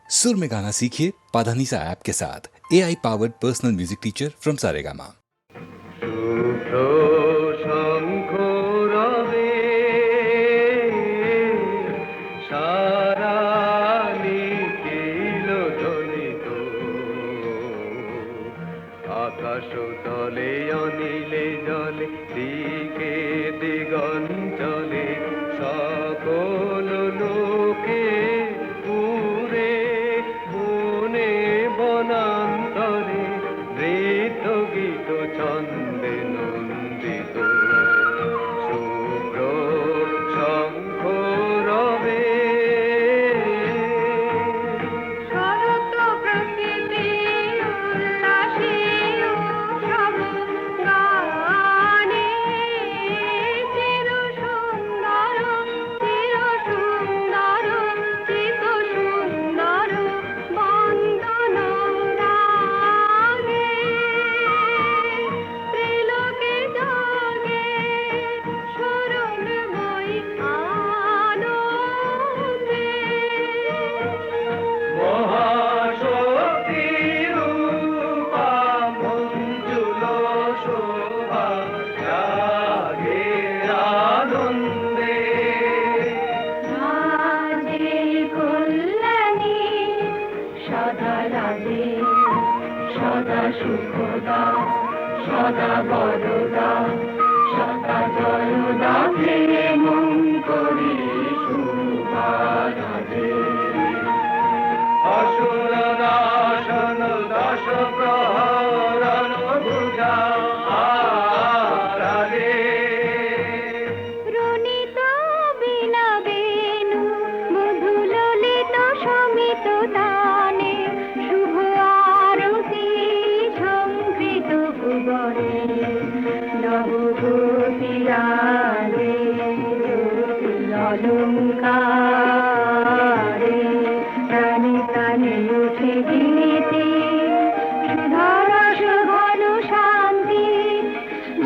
सुर में गाना सीखिए पाधानीसा ऐप के साथ। AI powered personal music teacher from Saregama. আকাশ তলে অনিলে জলে দিকে দিগঞ্চলে সকল লোকে পুরে বনে বনান্তরে নৃত্য গীত ছন্দে নন্দিত শুভ্র শঙ্খ রবে সদা সুখদা সদা বরদা সদা জয়দা মন করি শুভারাধে অসুর নাশন দশ প্রহরণ ভুজা আরাধে রণিত বিনা বেণু মধু ললিত সমিত তানে শুভ আরতি সংকৃত ভুবনে নবগোপীরাধে অলঙ্কারে প্রাণে প্রাণে উঠে গীতি সুধারস ঘন শান্তি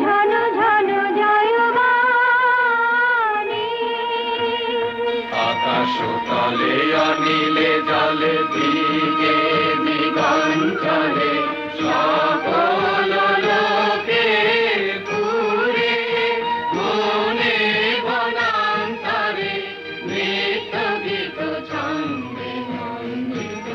ঝন ঝন জয়বাণী আকাশ তলে অনিলে জলে দিকে দিগঞ্চলে সকল লোকে পুরে মনে বনান্তরে নৃত্য গীত ছন্দে নন্দিত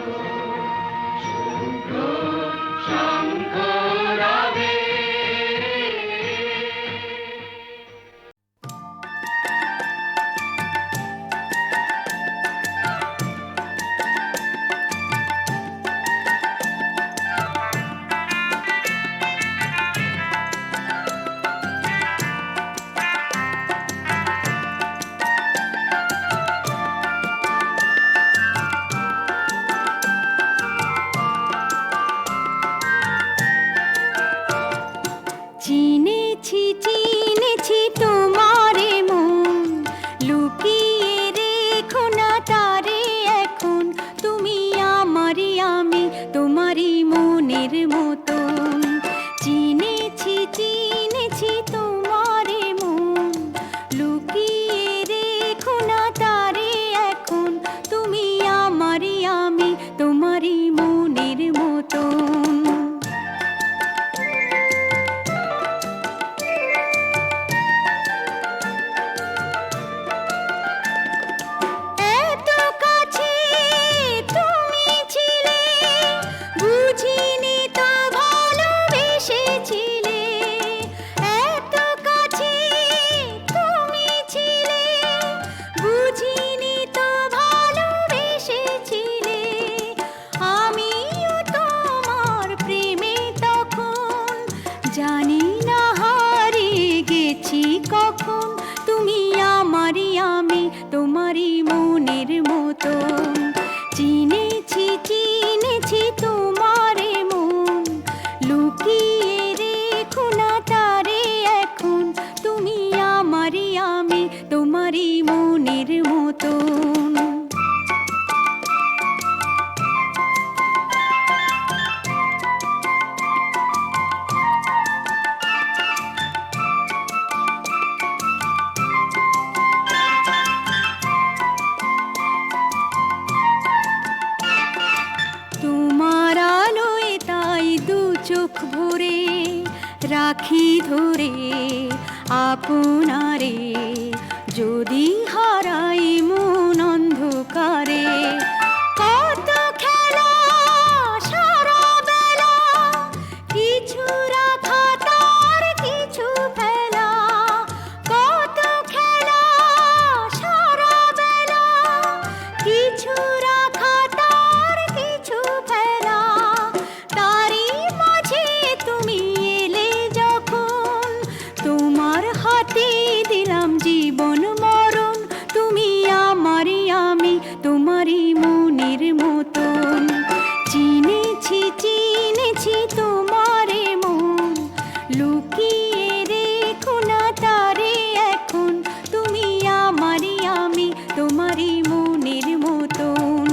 আঁখি ধরে আপনারে যদি হারাই মন অন্ধকারে। কত খেলা সারা বেলা, কিছু রাখা তার কিছু ফেলা। কত খেলা সারা বেলা, কিছু রাখা তার কিছু ফেলা। তারই মাঝে তুমি এলে যখন, তোমার হাতে দিলাম জীবন মরণ। তুমি আমারই আমি, তোমারই মনের মতন। চিনেছি চিনেছি তোমারে মন, লুকিয়ে রেখো না তারে এখন। তুমি আমারই আমি, তোমারই মনের মতন।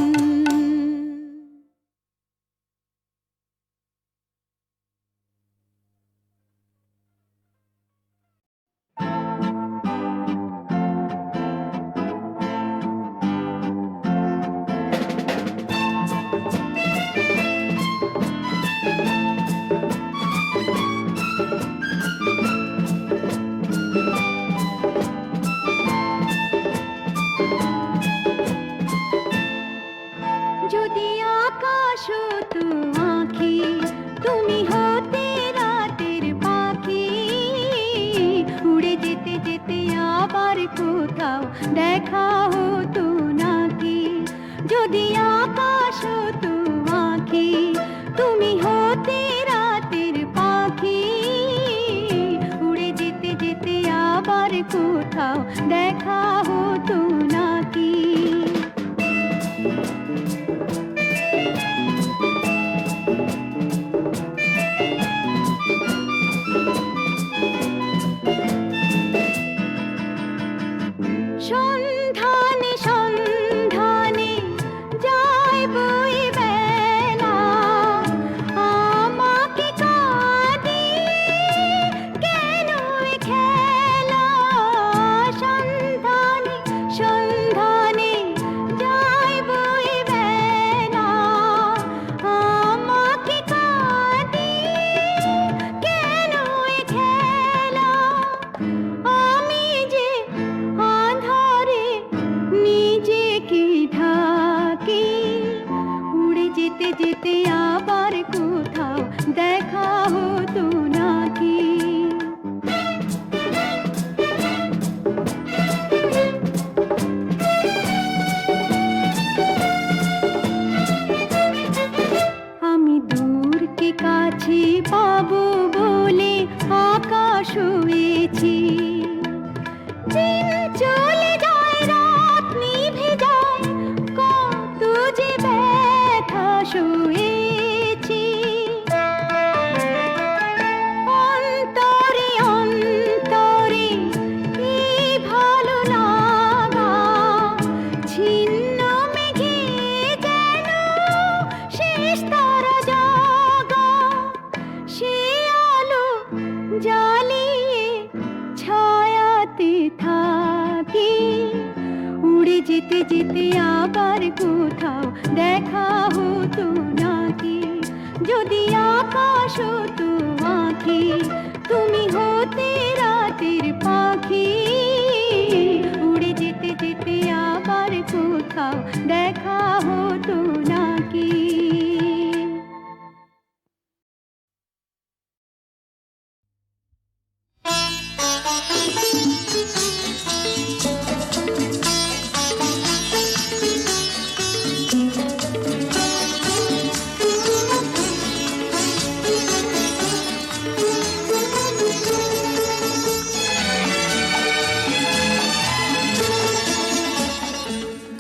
যদি আকাশ হতো আঁখি, তুমি হতে রাতের পাখি। উড়ে যেতে যেতে আবার কোথাও দেখা হতো নাকি। যদি আকাশ হতো আঁখি, তুমি হতে রাতের পাখি। উড়ে যেতে যেতে আবার কোথাও দেখা হতো নাকি। সন্ধানে সন্ধানে যায় বই বেলা, আমাকে কাঁদিয়ে কেন এ খেলা। সন্ধানে সন্ধানে যায় বই বেলা, আমাকে কাঁদিয়ে কেন এ খেলা। আমি যে আঁধারে নিজেকে ঢাকি, উড়ে যেতে যেতে আবার কোথাও দেখা হতো নাকি। আমি দূরকে কাছে পাবো বলে আকাশ হয়েছি। দিন চলে যায়, রাত নিভে যায়, কত যে ব্যথা সয়েছি। অন্তরে অন্তরে এই ভালো লাগা, ছিন্ন মেঘে যেন শেষ তারা জাগা। সে আলো জ্বালিয়ে ছায়াতে থাকি, উড়ে যেতে যেতে আবার কোথাও দেখা হতো নাকি। যদি আকাশ হতো আঁখি, তুমি হতে রাতের পাখি। উড়ে যেতে যেতে আবার কোথাও দেখা হতো নাকি।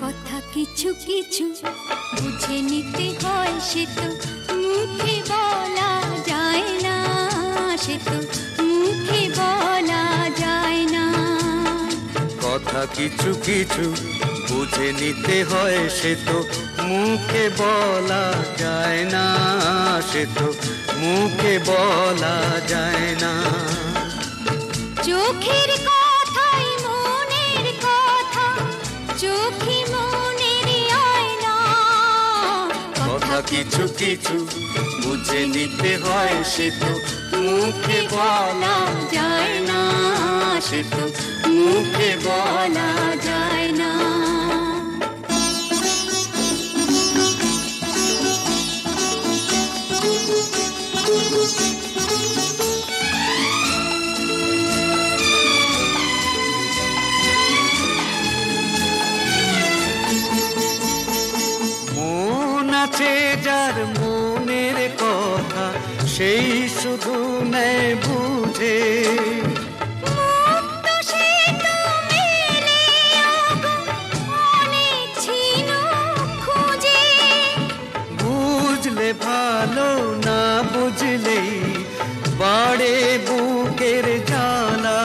কথা কিছু কিছু বুঝে নিতে হয়, সে তো মুখে বলা যায় না। সে তো মুখে বলা যায় না। কথা কিছু কিছু বুঝে নিতে হয়, সে তো মুখে বলা যায় না। সে তো মুখে বলা যায় না। চোখের কথাই মনের কথা, চোখে মনের আয়না। কথা কিছু কিছু বুঝে নিতে হয়, সে তো মুখে বলা যায় না, সে তো মুখে বলা যায় না। মন আছে যার মনের কথা, সেই শুধু নেয় বুঝে। মুক্ত সে তো মেলে আগো, অনেক ছিল খুঁজে। বুঝলে ভালো, না বুঝলেই বাড়ে বুকের জ্বালা।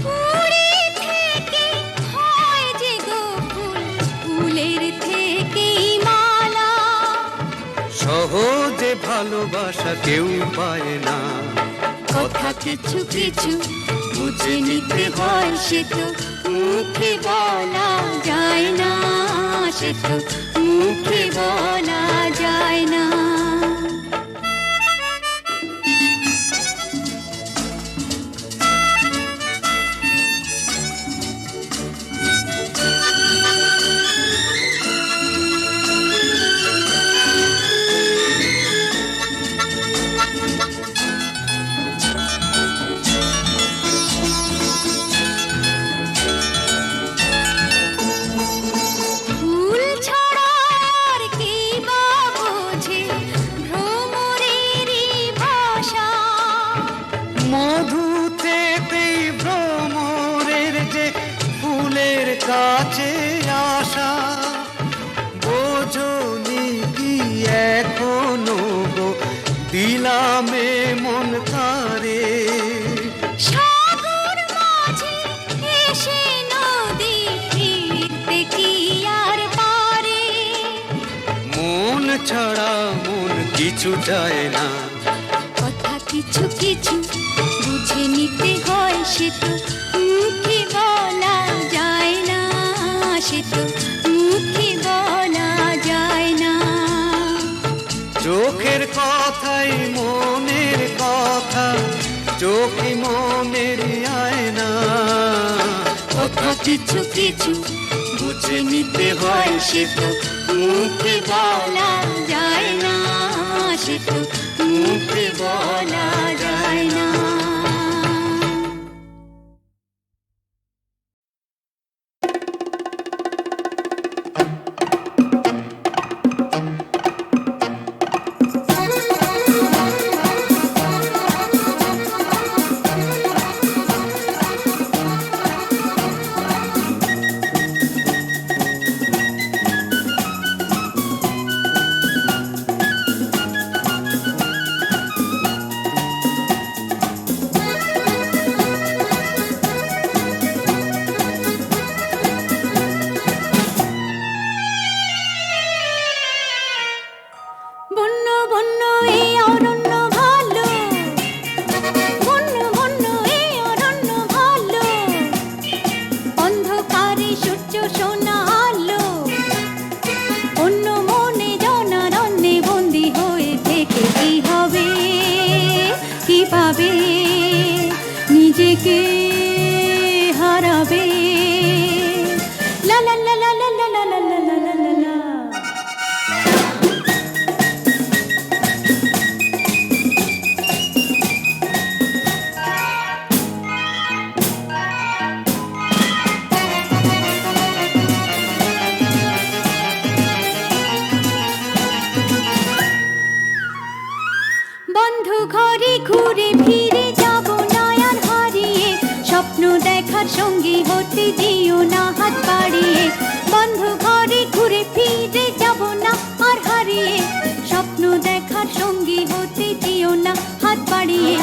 ফুলের থেকে হয় যে গো ফুল, ফুলের থেকেই মালা। সহজে ভালোবাসা কেউ পায় না, কথা কিছু কিছু বুঝে নিতে হয়, সে তো মুখে বলা যায় না, সে তো মুখে বলা যায় না। ফুল ছাড়া আর কি বা বোঝে ভ্রমরেরই ভাষা। মধুতে ভ্রমরের যে ফুলের কাছে আসা। বোঝনি কি এখনো গো দিলামে মন কারে। সাগর মাঝে এসে নদী ফিরতে কি আর পারে। মন ছাড়া মন কিছু চায় না, কথা কিছু কিছু বুঝে নিতে হয়, সে তো মুখে বলা যায় না, সে তো মুখে বলা যায় না। চোখের কথাই মনের কথা, চোখে মনের আয়না। কথা কিছু কিছু বুঝে নিতে হয়, সে তো মুখে বলা যায় না, সে তো মুখে বলা যায় না। বন্য বন্য এই অরণ্য ভালো, বন্য বন্য এই অরণ্য ভালো। অন্ধকারে সূর্য সোনা আলো, অন্য মনে জনারণ্যে বন্দী হয়ে থেকে কি হবে, কি পাবে, নিজেকে হারাবে। লা লা লা লা লা লা লা লা লা লা লা লা। বন্ধু ঘরে ঘুরে ফিরে যাব না আর হারিয়ে, স্বপ্ন দেখার সঙ্গী হতে দিও না হাত বাড়িয়ে। বন্ধু ঘরে ঘুরে ফিরে যাব না আর হারিয়ে, স্বপ্ন দেখার সঙ্গী হতে দিও না হাত বাড়িয়ে।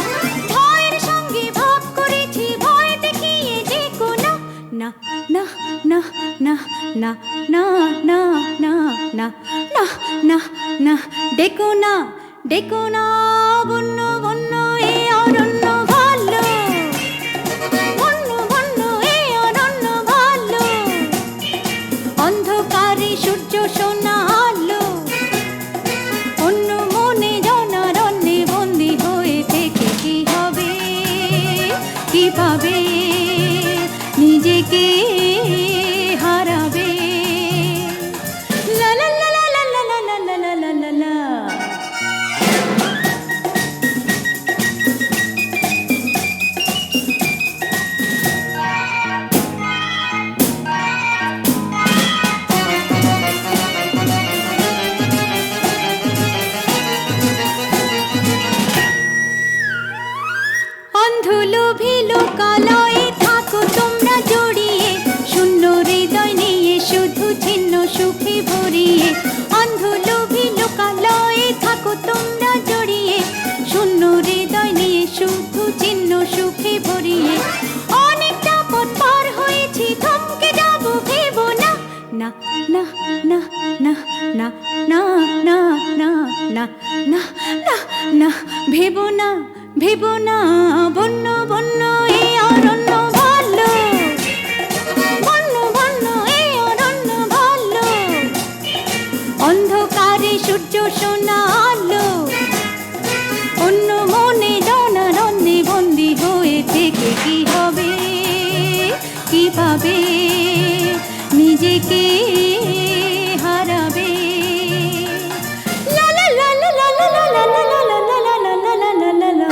ভয়ের সঙ্গে ভাব করেছি, ভয় দেখিয়ে যে কোনা না না না না না না না না না না না না ডেকো না, ডেকো না। বন্য বন্য এই অরণ্য ভালো, বন্য বন্য এই অরণ্য ভালো। অন্ধকারে সূর্য সোনা আলো, অন্য মনে জনারণ্যে বন্দী হয়ে না না না না না না না ভেবো না ভেবো না বন্য বন্য এই অরণ্য ভালো বন্য বন্য এই অরণ্য ভালো অন্ধকারে সূর্য সোনা আলো অন্য মনে জনারণ্যে বন্দী হয়ে থেকে কি হবে কি পাবে নিজেকে হারাবে লা লা লা লা লা লা লা লা লা লা লা লা লা লা লা লা।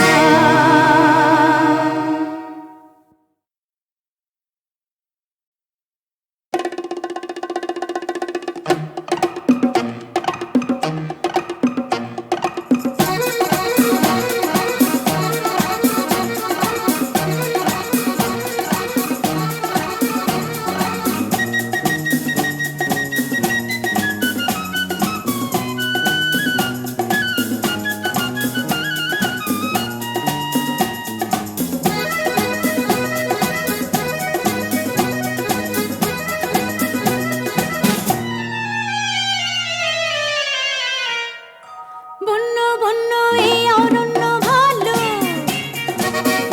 বন্য বন্য এই অরণ্য ভালো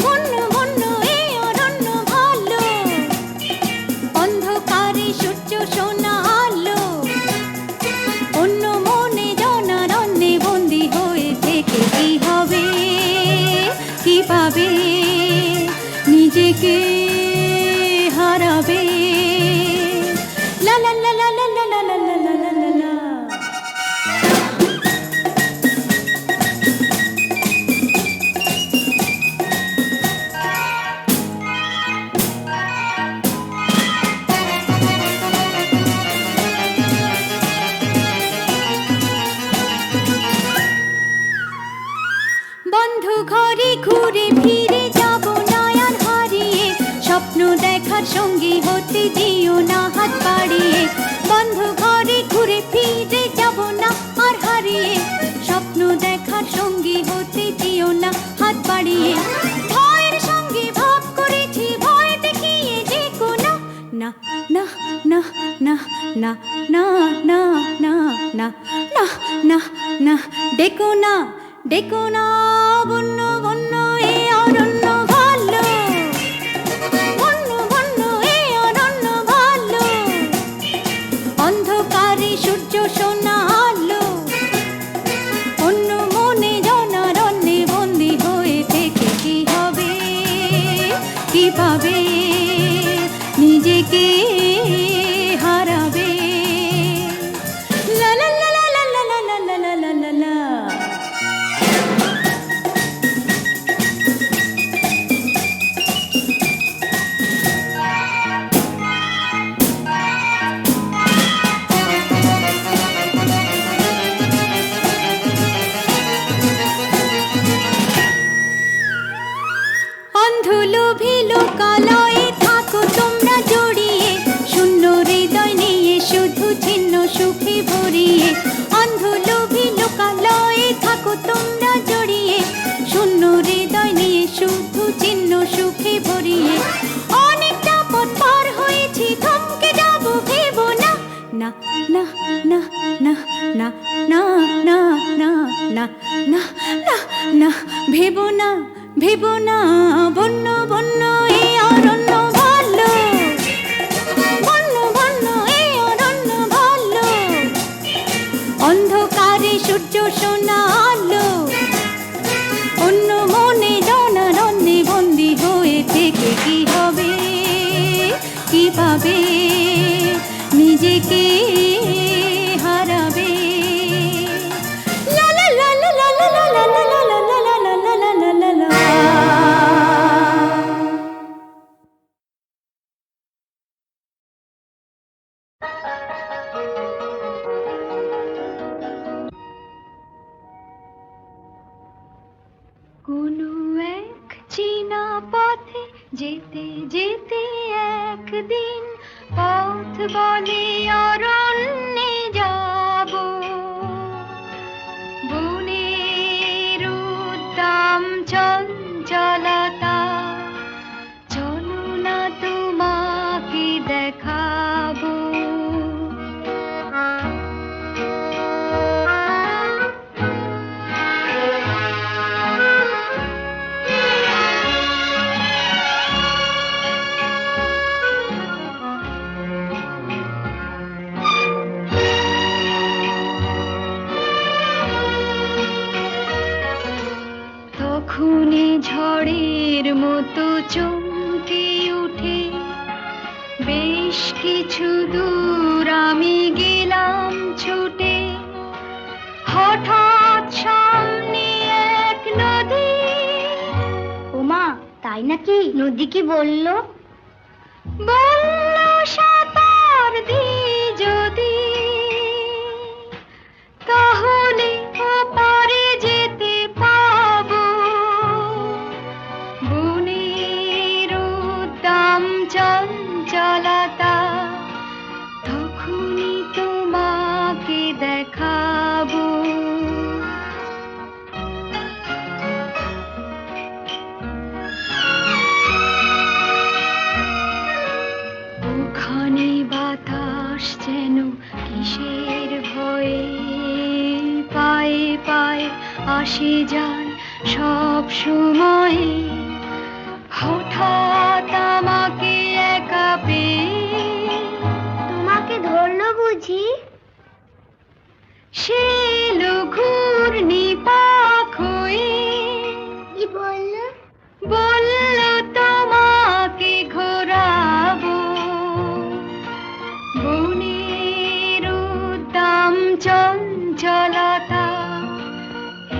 বন্য বন্য এই অরণ্য ভালো অন্ধকারে সূর্য সোনা আলো অন্য মনে জনারণ্যে বন্দী হয়ে থেকে কি হবে কি পাবে নিজেকে হারাবে লা লা লা লা লা লা লা লা লা লা লা লা। বন্ধু ঘরে ঘুরে ফিরে যাব না আর হারিয়ে স্বপ্ন দেখার সঙ্গী হতে দিও না হাত বাড়িয়ে বন্ধু ঘরে ঘুরে ফিরে যাব না আর হারিয়ে স্বপ্ন দেখার সঙ্গী হতে দিও না হাত বাড়িয়ে ভয়ের সঙ্গে ভাব করেছি ভয় দেখিয়ে যে কোনো না না না না না না না না না না না না ডেকো না ডেকো না বন্য বন্য এই অরণ্য ভালো বন্য বন্য এই অরণ্য ভালো অন্ধকারে সূর্য সোনা আলো অন্য মনে জনারণ্যে বন্দী হয়ে থেকে কি হবে কি পাবে নিজেকে হারাবে লা লা লা লা লা লা লা লা লা লা লা। অন্ধলোভী লোকালয়ে থাকো তোমরা জড়িয়ে শূন্য হৃদয় নিয়ে শুধু ছিন্ন সুখে ভরিয়ে অন্ধলোভী লোকালয়ে থাকো তোমরা জড়িয়ে শূন্য হৃদয় নিয়ে শুধু ছিন্ন সুখে ভরিয়ে অনেকটা পথ পার হয়েছি থমকে যাব ভেবো না না না না না না না না না না না না না ভেবো না ভেবো না বন্য বন্য এই অরণ্য ভালো বন্য বন্য এই অরণ্য ভালো অন্ধকারে সূর্য সোনা আলো অন্য মনে জনারণ্যে বন্দী হয়ে থেকে কি হবে কি পাবে নিজেকে হারাবে লা লা লা লা লা লা লা লা লা লা লা লা লা লা লা লা। কোনো এক চীনা পথে যেতে যেতে একদিন পথ বলে অরণ্যে যাব বনের উদ্দাম চঞ্চলতা চলো না তোমাকে দেখাবো চমকে উঠে বেশ কিছু দূর আমি গেলাম ছুটে, হঠাৎ সামনে এক নদী। ওমা, তাই নাকি? নদী কি বললো? বলল সাঁতার দি যদি, তাহলে ওপারে যেতে পাবো। বনের উদ্দাম চঞ্চলতা তখনই তোমাকে দেখাবো। ওখানে বাতাস যেন কিসের ভয়ে পায়ে পায়ে আসে যায় সব সময়। হঠাৎ আমাকে একা পেয়ে তোমাকে ধরলো বুঝি? সে ঘূর্ণি পাখ হয়ে কি বললো? বলল তোমাকে ঘোরাবো। বনের উদ্দাম চঞ্চলতা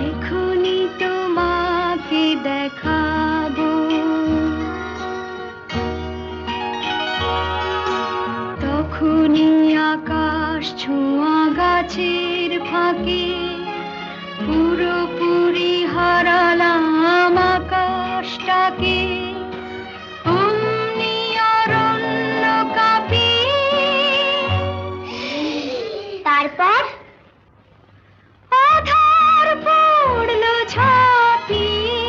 এখনই তোমাকে দেখাবো। তখনই আকাশ ছোঁয়া গাছের ফাঁকে পুরোপুরি হারালাম আকাশটাকে। অমনি অরণ্য কাঁপিয়ে তারপর আধার পড়লো ঝাঁপিয়ে।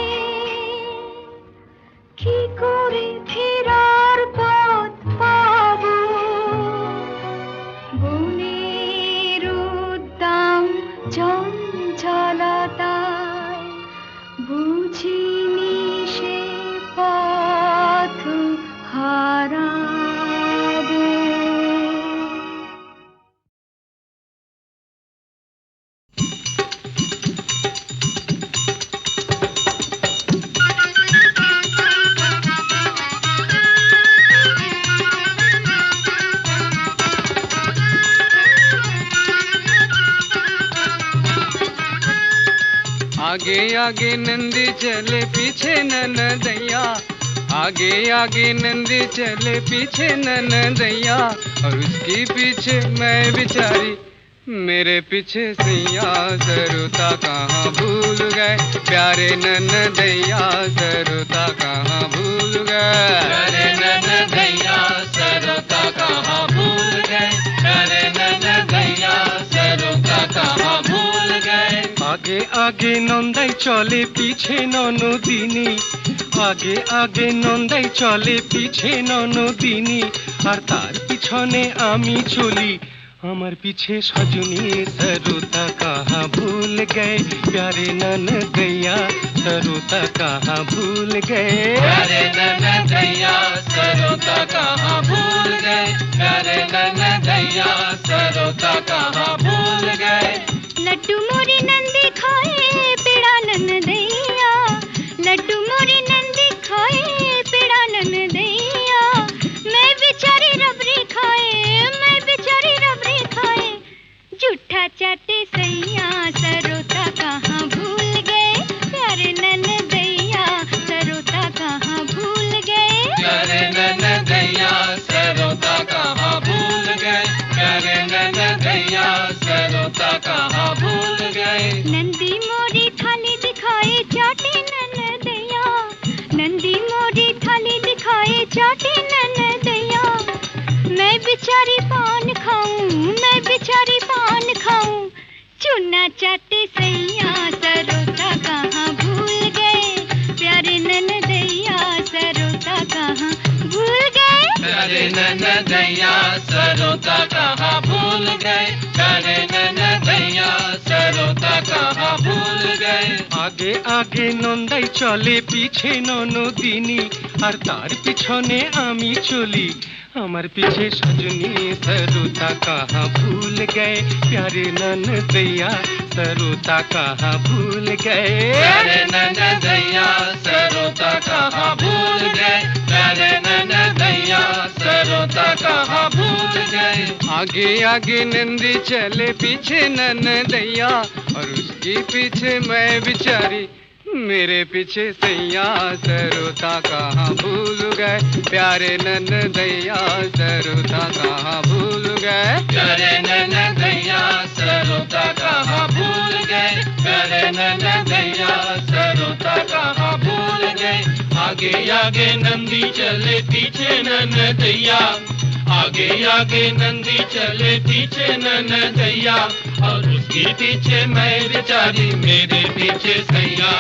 কি করে ফেরার পথ পাবো? বনের উদ্দাম চঞ্চলতায় বুঝিনি সে পথ হারাবো। आगे आगे नंदी चले पीछे ननदैया, आगे आगे नंदी चले पीछे ननदैया, और उसके पीछे मैं बेचारी मेरे पीछे सैया। सरुता कहाँ भूल गए प्यारे ननदैया, सरुता कहाँ भूल गए प्यारे ननदैया, सरुता कहाँ भूल गए प्यारे ननदैया, सरुता कहाँ भूल गए। आगे आगे नंदाई चले पीछे ननदिनी, आगे आगे नंदाई चले पीछे ननदिनी, और तार पिछने आमी चली আমার পিছে সজনী। সরুতা কাহা ভুল গয়ে প্যারে ননदैया, সরুতা কাহা ভুল গয়ে প্যারে ননदैया, সরুতা কাহা ভুল গয়ে প্যারে ননदैया, সরুতা কাহা ভুল গয়ে। लड्डू मोरी नंदी खाए पेड़ा ननदैया, लड्डू मोरी नंदी खाए पेड़ा ननदैया। मैं बेचारी रबड़ी खाए, मैं बेचारी रबड़ी खाए। जूठा चाटे सैया, सरोता कहाँ भूल गए प्यारे ननदैया, सरोता कहाँ भूल गए प्यारे ननदैया, सरोता कहाँ भूल गए प्यारे ननदैया, सरोता कहाँ भूल गए। नंदी मोरी थाली दिखाए चाटे ननदैया, नंदी मोरी थाली दिखाए चाटे ननदैया। मैं बेचारी पान खाऊं, मैं बेचारी पान खाऊं। चूना चाटे सैया, सरोता कहाँ भूल गए प्यारे ननदैया, सरोता कहाँ भूल गए प्यारे ननदैया, सरोता कहाँ भूल गए प्यारे ननदैया, सरोता कहाँ भूल गए। आगे आगे नंदाई चले पीछे ननदिनी, আর তার পিছনে আমি চলি আমার পিছে সজনী। সরুতা কাহা ভুল গয়ে প্যারে ননदैया, सरोता कहाँ भूल गए, प्यारे ननदैया सरोता कहाँ भूल गए, प्यारे ननदैया सरोता कहाँ भूल गए। आगे आगे नंदी चले पीछे ननदैया, और उसके पीछे मैं बिचारी, मेरे पीछे सैया सरोता कहाँ भूल गए, प्यारे ननदैया सरोता कहाँ भूल गए, प्यारे ननदैया सरोता कहाँ भूल गए, प्यारे ननदैया सरोता कहाँ भूल गए। आगे आगे नंदी चले पीछे ननदैया, आगे आगे नंदी चले पीछे ननदैया, और उसके पीछे मैं बेचारी, मेरे पीछे सैया